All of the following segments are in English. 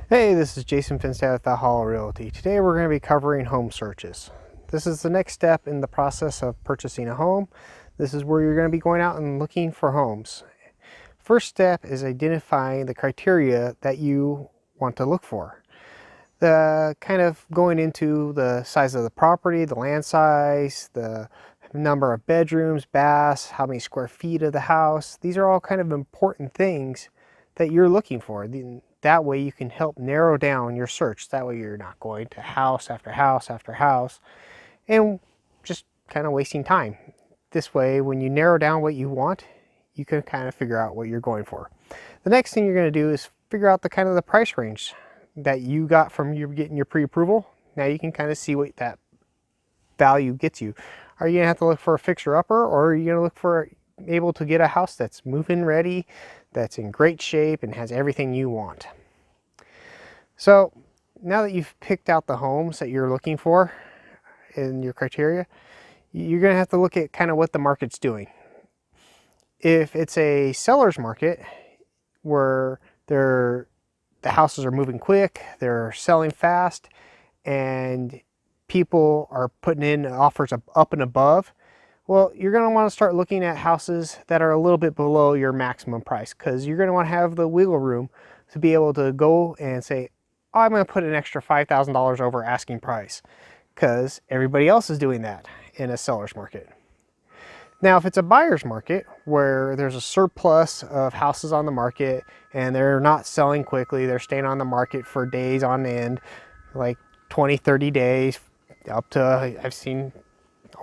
Hey, this is Jason Finstad with Valhalla Realty. Today we're going to be covering home searches. This is the next step in the process of purchasing a home. This is where you're going to be going out and looking for homes. First step is identifying the criteria that you want to look for. The kind of going into the size of the property, the land size, the number of bedrooms, baths, how many square feet of the house. These are all kind of important things that you're looking for. That way you can help narrow down your search. That way you're not going to house after house after house and just kind of wasting time. This way, when you narrow down what you want, you can kind of figure out what you're going for. The next thing you're going to do is figure out the kind of the price range that you got from you getting your pre-approval. Now you can kind of see what that value gets you. Are you going to have to look for a fixer-upper, or are you going to look for able to get a house that's move-in ready, that's in great shape and has everything you want? So now that you've picked out the homes that you're looking for in your criteria, you're going to have to look at kind of what the market's doing. If it's a seller's market where the houses are moving quick, they're selling fast, and people are putting in offers up and above, well, you're going to want to start looking at houses that are a little bit below your maximum price, because you're going to want to have the wiggle room to be able to go and say, oh, I'm going to put an extra $5,000 over asking price, because everybody else is doing that in a seller's market. Now, if it's a buyer's market where there's a surplus of houses on the market and they're not selling quickly, they're staying on the market for days on end, like 20, 30 days, up to, I've seen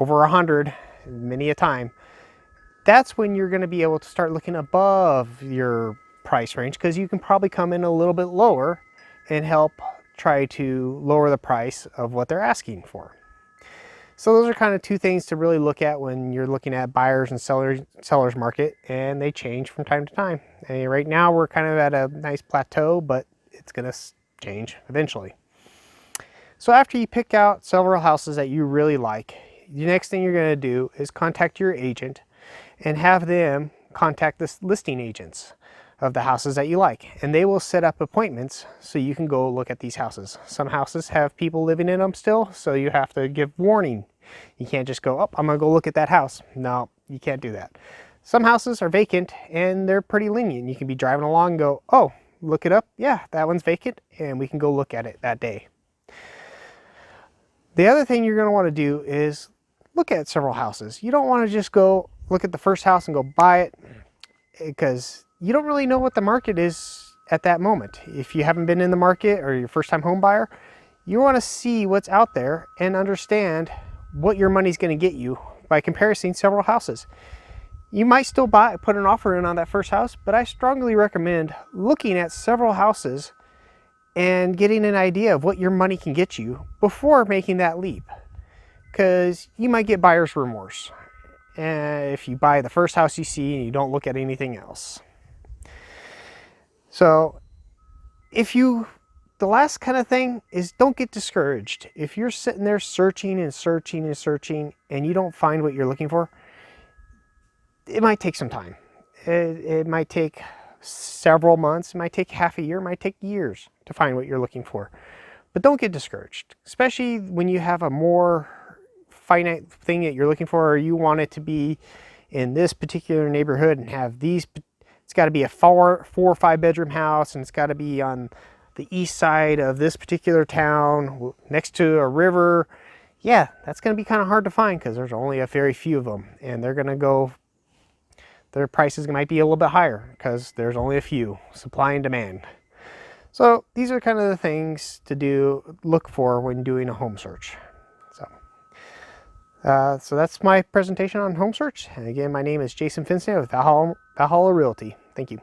over 100 many a time, that's when you're going to be able to start looking above your price range, because you can probably come in a little bit lower and help try to lower the price of what they're asking for. So those are kind of two things to really look at when you're looking at buyers and sellers market, and they change from time to time. And right now we're kind of at a nice plateau, but it's going to change eventually. So after you pick out several houses that you really like, the next thing you're going to do is contact your agent and have them contact the listing agents of the houses that you like, and they will set up appointments so you can go look at these houses. Some houses have people living in them still, so you have to give warning. You can't just go, oh, I'm gonna go look at that house. No, you can't do that. Some houses are vacant and they're pretty lenient. You can be driving along and go, oh, look it up. Yeah, that one's vacant, and we can go look at it that day. The other thing you're going to want to do is look at several houses. You don't want to just go look at the first house and go buy it, because you don't really know what the market is at that moment. If you haven't been in the market or you're a first-time home buyer, you want to see what's out there and understand what your money's going to get you by comparing several houses. You might still put an offer in on that first house, but I strongly recommend looking at several houses and getting an idea of what your money can get you before making that leap, because you might get buyer's remorse if you buy the first house you see and you don't look at anything else. So the last kind of thing is, don't get discouraged. If you're sitting there searching and searching and searching and you don't find what you're looking for, it might take some time. It might take several months, it might take half a year, it might take years to find what you're looking for. But don't get discouraged, especially when you have a more finite thing that you're looking for, or you want it to be in this particular neighborhood and have these. It's got to be a 4 or 5 bedroom house, and it's got to be on the east side of this particular town next to a river. Yeah, that's going to be kind of hard to find, because there's only a very few of them, and they're going to go, their prices might be a little bit higher because there's only a few, supply and demand. So these are kind of the things to look for when doing a home search. So that's my presentation on home search. And again, my name is Jason Finstad with Valhalla Realty. Thank you.